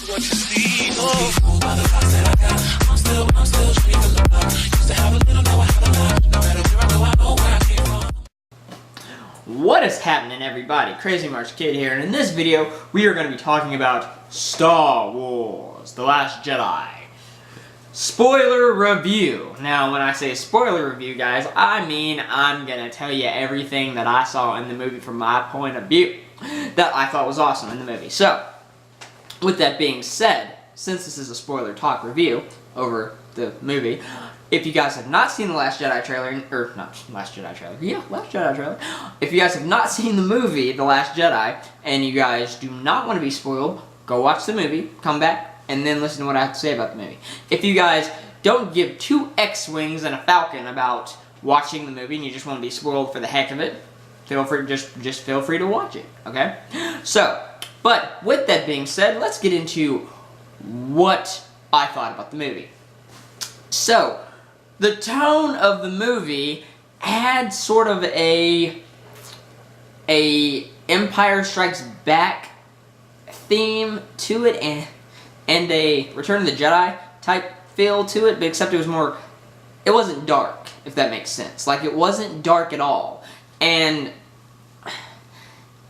what you see. Oh, by the thoughts that I got, I'm still dreaming about. Used to have a little, now I have a lot. No matter where I go, I know where I came from. What is happening, everybody? Crazy March Kid here, and in this video, we are going to be talking about Star Wars: The Last Jedi. Spoiler review. Now, when I say spoiler review, guys, I mean I'm going to tell you everything that I saw in the movie from my point of view that I thought was awesome in the movie. So, with that being said, since this is a spoiler talk review over the movie, if you guys have not seen the Last Jedi trailer, or not Last Jedi trailer, yeah, Last Jedi trailer. If you guys have not seen the movie, The Last Jedi, and you guys do not want to be spoiled, go watch the movie, come back, and then listen to what I have to say about the movie. If you guys don't give two X-Wings and a Falcon about watching the movie, and you just want to be spoiled for the heck of it, feel free, just feel free to watch it, okay? So, but with that being said, let's get into what I thought about the movie. So, the tone of the movie had sort of a Empire Strikes Back theme to it, and a Return of the Jedi type feel to it, but except it was more, it wasn't dark, if that makes sense. Like, it wasn't dark at all. And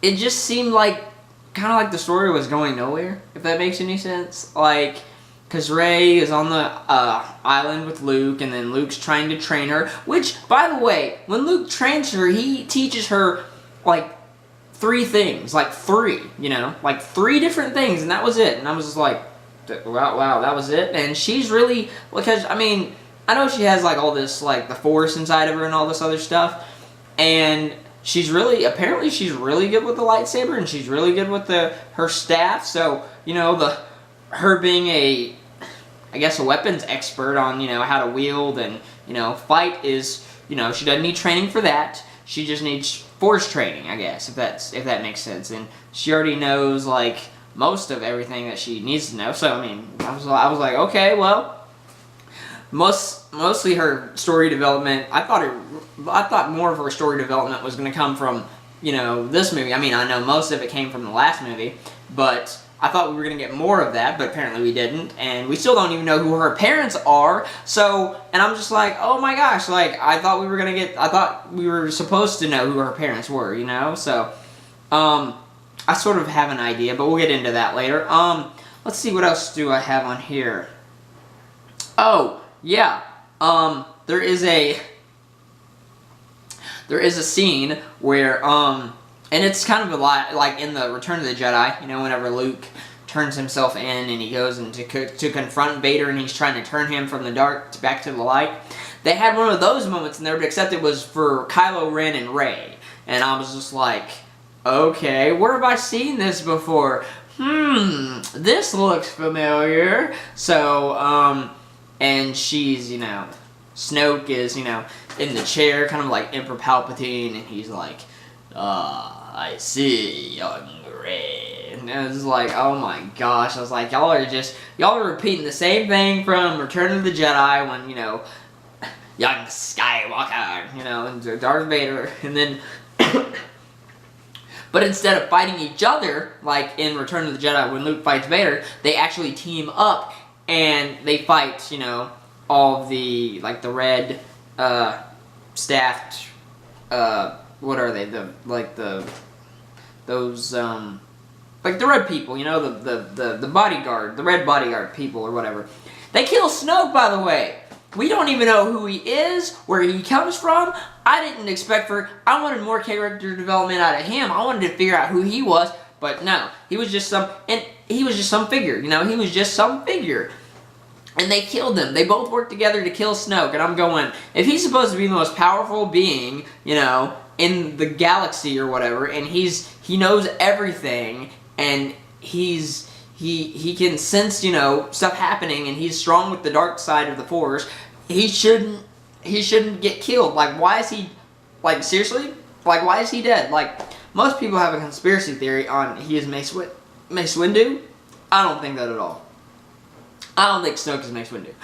it just seemed like, kind of like the story was going nowhere, if that makes any sense. Like, because Rey is on the island with Luke, and then Luke's trying to train her. Which, by the way, when Luke trains her, he teaches her, like, 3 things. Like, 3, you know? Like, 3 different things, and that was it. And I was just like, wow, that was it? And she's really, because, I mean, I know she has, like, all this, like, the Force inside of her and all this other stuff. And she's really, apparently she's really good with the lightsaber, and she's really good with her staff. So, you know, her being a, I guess, a weapons expert on, you know, how to wield and, you know, fight is, you know, she doesn't need training for that. She just needs Force training, I guess, if that makes sense. And she already knows, like, most of everything that she needs to know. So, I mean, I was like, okay, well, mostly her story development, I thought more of her story development was going to come from, you know, this movie. I mean, I know most of it came from the last movie, but I thought we were going to get more of that, but apparently we didn't, and we still don't even know who her parents are. So, and I'm just like, oh my gosh, like, I thought we were supposed to know who her parents were, you know? So, I sort of have an idea, but we'll get into that later. Let's see, what else do I have on here? Oh, yeah, there is a scene where, and it's kind of a lot like in the Return of the Jedi, you know, whenever Luke turns himself in and he goes in to confront Vader, and he's trying to turn him from the dark back to the light. They had one of those moments in there, but except it was for Kylo Ren and Rey. And I was just like, okay, where have I seen this before? This looks familiar. So, and she's, you know, Snoke is, you know, in the chair, kind of like Emperor Palpatine, and he's like, I see, young Rey. And I was like, oh my gosh. I was like, y'all are repeating the same thing from Return of the Jedi when, you know, young Skywalker, you know, and Darth Vader, and then, but instead of fighting each other, like in Return of the Jedi when Luke fights Vader, they actually team up and they fight, you know, all of the, like, the red, staffed, what are they? Like the red people, you know, the bodyguard, the red bodyguard people or whatever. They kill Snoke, by the way. We don't even know who he is, where he comes from. I didn't expect I wanted more character development out of him. I wanted to figure out who he was, but no. He was just some figure, you know, he was just some figure. And they killed him. They both worked together to kill Snoke, and I'm going, if he's supposed to be the most powerful being, you know, in the galaxy or whatever, and he knows everything, and he can sense, you know, stuff happening, and he's strong with the dark side of the Force, he shouldn't get killed. Like, why is he, like, seriously? Like, why is he dead? Like, most people have a conspiracy theory on he is Mace Windu. I don't think that at all. I don't think Snoke is Mace Windu.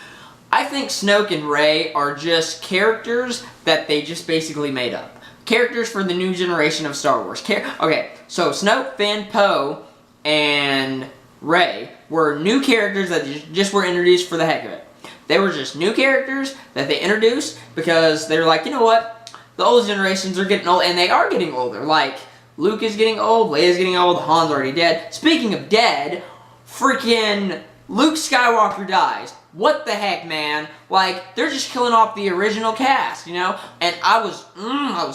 I think Snoke and Rey are just characters that they just basically made up. Characters for the new generation of Star Wars. Okay, so Snoke, Finn, Poe, and Rey were new characters that just were introduced for the heck of it. They were just new characters that they introduced because they're like, you know what? The old generations are getting old, and they are getting older. Like, Luke is getting old, Leia's getting old, Han's already dead. Speaking of dead, freaking Luke Skywalker dies. What the heck, man? Like, they're just killing off the original cast, you know? And I was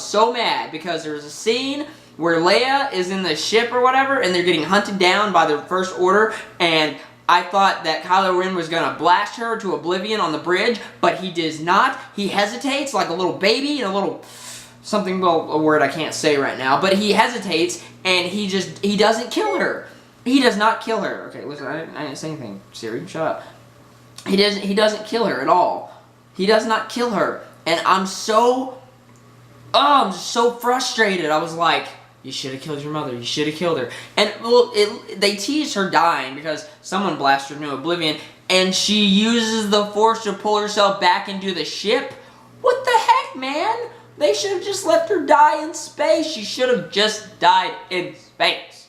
so mad because there was a scene where Leia is in the ship or whatever, and they're getting hunted down by the First Order, and I thought that Kylo Ren was going to blast her to oblivion on the bridge, but he does not. He hesitates like a little baby and a little something, well, a word I can't say right now, but he hesitates, and he doesn't kill her. He does not kill her. Okay, listen, I didn't say anything. Siri, shut up. He doesn't kill her at all. He does not kill her. And I'm so just so frustrated. I was like, you should have killed your mother. You should have killed her. And, well, they teased her dying because someone blasted her into oblivion, and she uses the Force to pull herself back into the ship. What the heck, man? They should have just left her die in space. She should have just died in space.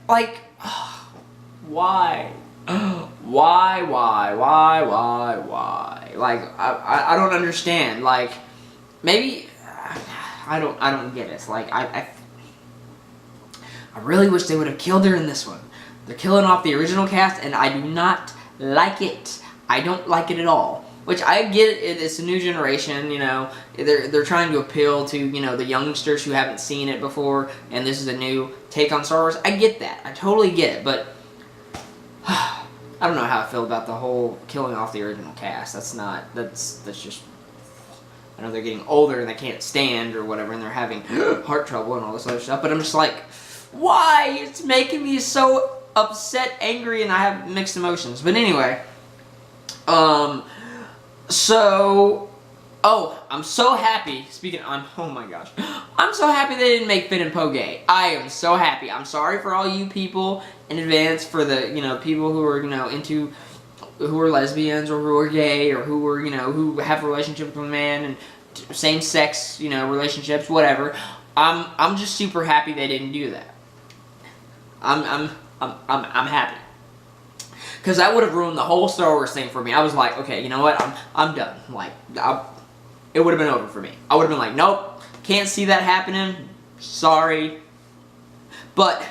Like, why? Why? Like, I don't understand. Like, maybe I don't get it. Like, I really wish they would have killed her in this one. They're killing off the original cast, and I do not like it. I don't like it at all. Which I get it. It's a new generation. You know, they're trying to appeal to, you know, the youngsters who haven't seen it before, and this is a new take on Star Wars. I get that. I totally get it, but I don't know how I feel about the whole killing off the original cast. That's just, I know they're getting older and they can't stand or whatever, and they're having heart trouble and all this other stuff, but I'm just like, why? It's making me so upset, angry, and I have mixed emotions. But anyway, so, I'm so happy, oh my gosh, I'm so happy they didn't make Finn and Poe gay. I am so happy. I'm sorry for all you people in advance, for the, you know, people who are, you know, who are lesbians or who are gay or who are, you know, who have a relationship with a man and same-sex, you know, relationships, whatever. I'm just super happy they didn't do that. I'm happy. Because that would have ruined the whole Star Wars thing for me. I was like, okay, you know what? I'm done. Like, it would have been over for me. I would have been like, nope, can't see that happening. Sorry. But,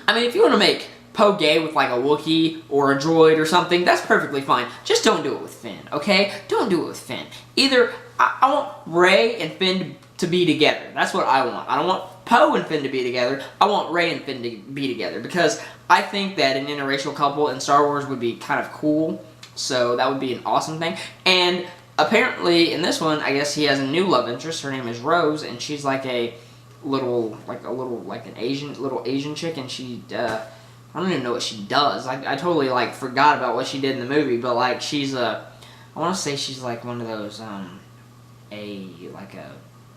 I mean, if you want to make Poe gay with like a Wookiee or a droid or something, that's perfectly fine. Just don't do it with Finn, okay? Don't do it with Finn. Either, I want Rey and Finn to be together. That's what I want. I don't want Poe and Finn to be together. I want Rey and Finn to be together because I think that an interracial couple in Star Wars would be kind of cool. So that would be an awesome thing. And apparently in this one, I guess he has a new love interest. Her name is Rose, and she's like an Asian chick, and she I don't even know what she does. I totally like forgot about what she did in the movie, but like she's I want to say she's like one of those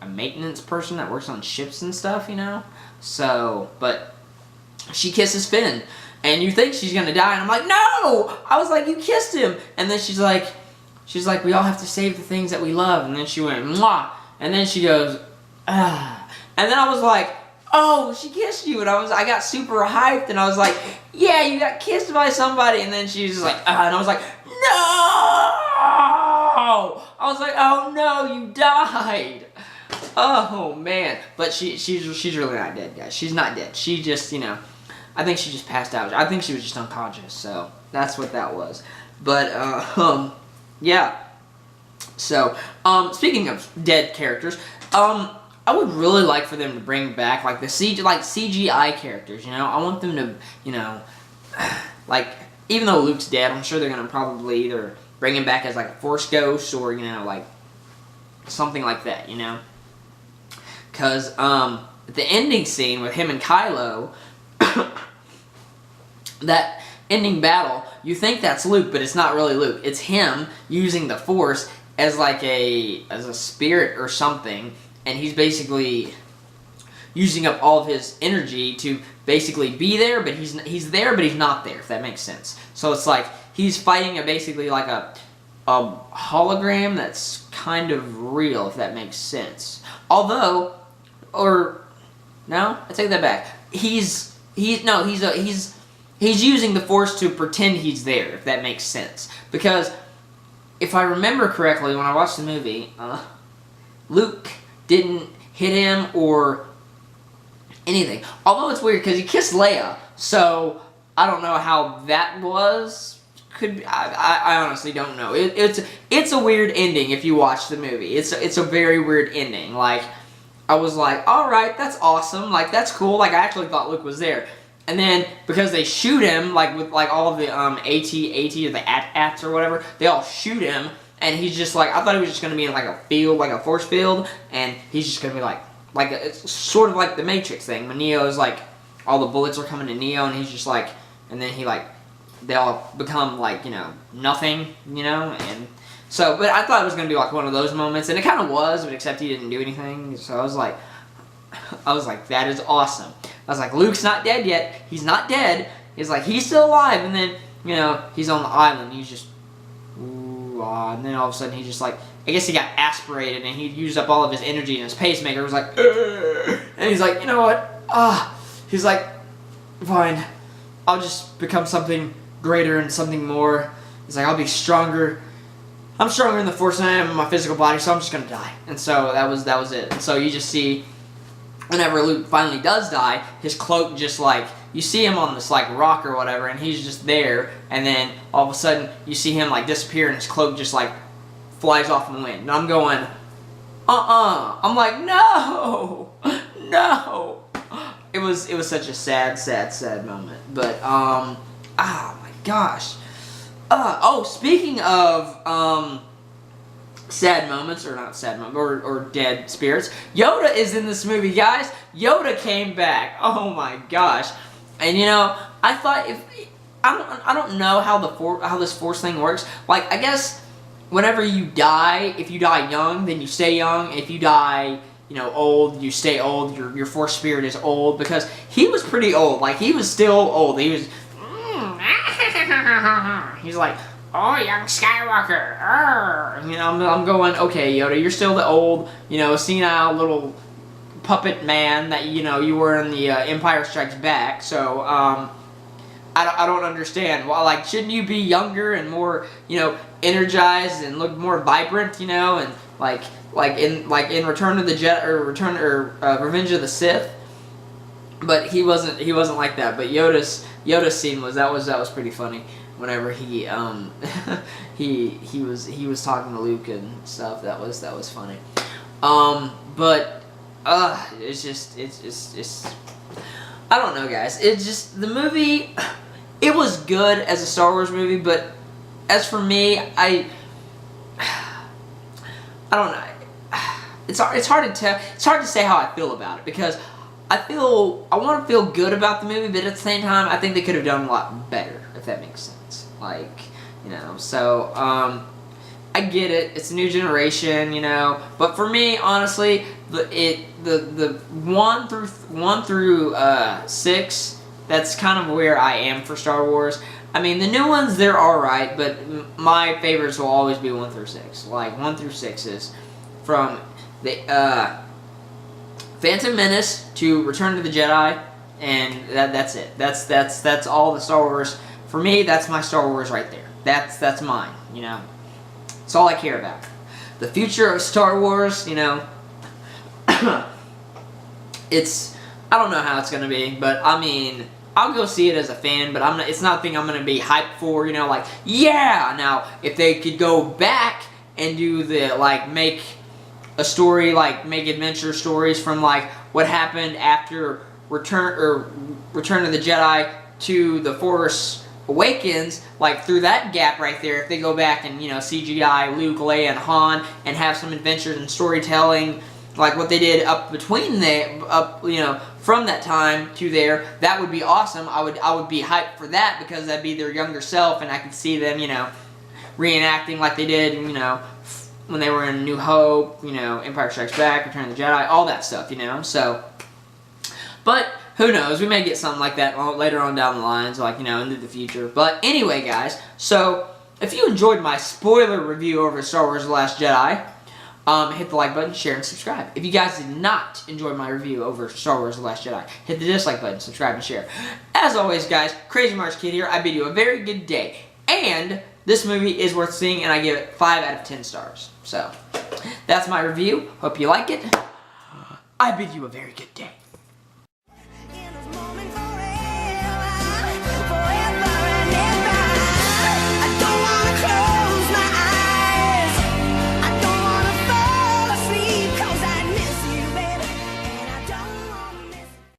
a maintenance person that works on ships and stuff, you know? So, but she kisses Finn, and you think she's gonna die, and I'm like, no! I was like, you kissed him! And then she's like, we all have to save the things that we love, and then she went, mwah! And then she goes, ah. And then I was like, oh, she kissed you, and I got super hyped, and I was like, yeah, you got kissed by somebody, and then she's just like, ah, and I was like, no! I was like, oh no, you died! Oh man, but she's really not dead, guys. She's not dead. She just, you know, I think she just passed out. I think she was just unconscious. So that's what that was. But yeah. So speaking of dead characters, I would really like for them to bring back like the CGI characters. You know, I want them to, you know, like even though Luke's dead, I'm sure they're gonna probably either bring him back as like a Force ghost or, you know, like something like that. You know. Because the ending scene with him and Kylo, that ending battle, you think that's Luke, but it's not really Luke. It's him using the Force as like as a spirit or something, and he's basically using up all of his energy to basically be there, but he's there, but he's not there. If that makes sense. So it's like he's fighting basically like a hologram that's kind of real, if that makes sense. Although. Or, no, I take that back. He's he's using the Force to pretend he's there, if that makes sense. Because if I remember correctly, when I watched the movie, Luke didn't hit him or anything. Although it's weird because he kissed Leia, so I don't know how that was. Could be, I honestly don't know. It's a weird ending if you watch the movie. It's a very weird ending. Like, I was like, all right, that's awesome. Like, that's cool. Like, I actually thought Luke was there. And then, because they shoot him, like, with, like, all of the, AT, or the AT-ATs or whatever, they all shoot him, and he's just, like, I thought he was just gonna be in, like, a field, like a force field, and he's just gonna be, it's sort of like the Matrix thing, when Neo's, like, all the bullets are coming to Neo, and he's just, like, and then he, like, they all become, like, you know, nothing, you know, and so, but I thought it was gonna be, like, one of those moments, and it kind of was, but except he didn't do anything, so I was like, that is awesome. I was like, Luke's not dead yet. He's not dead. He's like, he's still alive. And then, you know, he's on the island. He's just, ooh, ah. And then all of a sudden, he just like, I guess he got aspirated and he used up all of his energy and his pacemaker was like, "Ugh." And he's like, you know what? He's like, fine. I'll just become something greater and something more. He's like, I'll be stronger. I'm stronger in the Force than I am in my physical body, so I'm just gonna die. And so that was it. And so you just see, whenever Luke finally does die, his cloak just like, you see him on this like rock or whatever, and he's just there, and then all of a sudden you see him like disappear, and his cloak just like flies off in the wind. And I'm going, I'm like, no, no. It was such a sad moment. But oh my gosh. Speaking of sad moments, or not sad moments, or dead spirits. Yoda is in this movie, guys. Yoda came back. Oh my gosh! And you know, I thought I don't know how this Force thing works. Like, I guess whenever you die, if you die young, then you stay young. If you die, you know, old, you stay old. Your Force spirit is old, because he was pretty old. Like, he was still old. He was. He's like, oh, young Skywalker. Arr. You know, I'm going, okay, Yoda, you're still the old, you know, senile little puppet man that, you know, you were in the Empire Strikes Back. So, I don't understand. Well, like, shouldn't you be younger and more, you know, energized and look more vibrant, you know, and like in Return of the Jedi, or Revenge of the Sith? But he wasn't like that. But Yoda's scene was pretty funny. Whenever he he was talking to Luke and stuff, that was funny. But it's just I don't know, guys. It's just, the movie, it was good as a Star Wars movie, but as for me, I don't know. It's hard to tell. It's hard to say how I feel about it, because I want to feel good about the movie, but at the same time, I think they could have done a lot better, if that makes sense. Like, you know, so, I get it, it's a new generation, you know, but for me, honestly, the 1 through 6, that's kind of where I am for Star Wars. I mean, the new ones, they're alright, but my favorites will always be 1 through 6. Like, 1 through 6 is from the, Phantom Menace to Return to the Jedi, and that's it. That's all the Star Wars. For me, that's my Star Wars right there. That's mine, you know. It's all I care about. The future of Star Wars, you know, I don't know how it's going to be, but I mean, I'll go see it as a fan, but it's not a thing I'm going to be hyped for, you know, like, yeah! Now, if they could go back and do the, like, make a story, like, make adventure stories from, like, what happened after Return of the Jedi to The Force Awakens, like, through that gap right there, if they go back and, you know, CGI Luke, Leia, and Han, and have some adventures and storytelling, like what they did up between you know, from that time to there, that would be awesome. I would be hyped for that, because that'd be their younger self, and I could see them, you know, reenacting like they did, you know, when they were in New Hope, you know, Empire Strikes Back, Return of the Jedi, all that stuff, you know, so, but who knows, we may get something like that later on down the lines, like, you know, into the future. But anyway, guys, so if you enjoyed my spoiler review over Star Wars The Last Jedi, Hit the like button, share, and subscribe. If you guys did not enjoy my review over Star Wars The Last Jedi, hit the dislike button, subscribe, and share. As always, guys, Crazy March Kid here. I bid you a very good day. And this movie is worth seeing, and I give it 5 out of 10 stars. So, that's my review. Hope you like it. I bid you a very good day.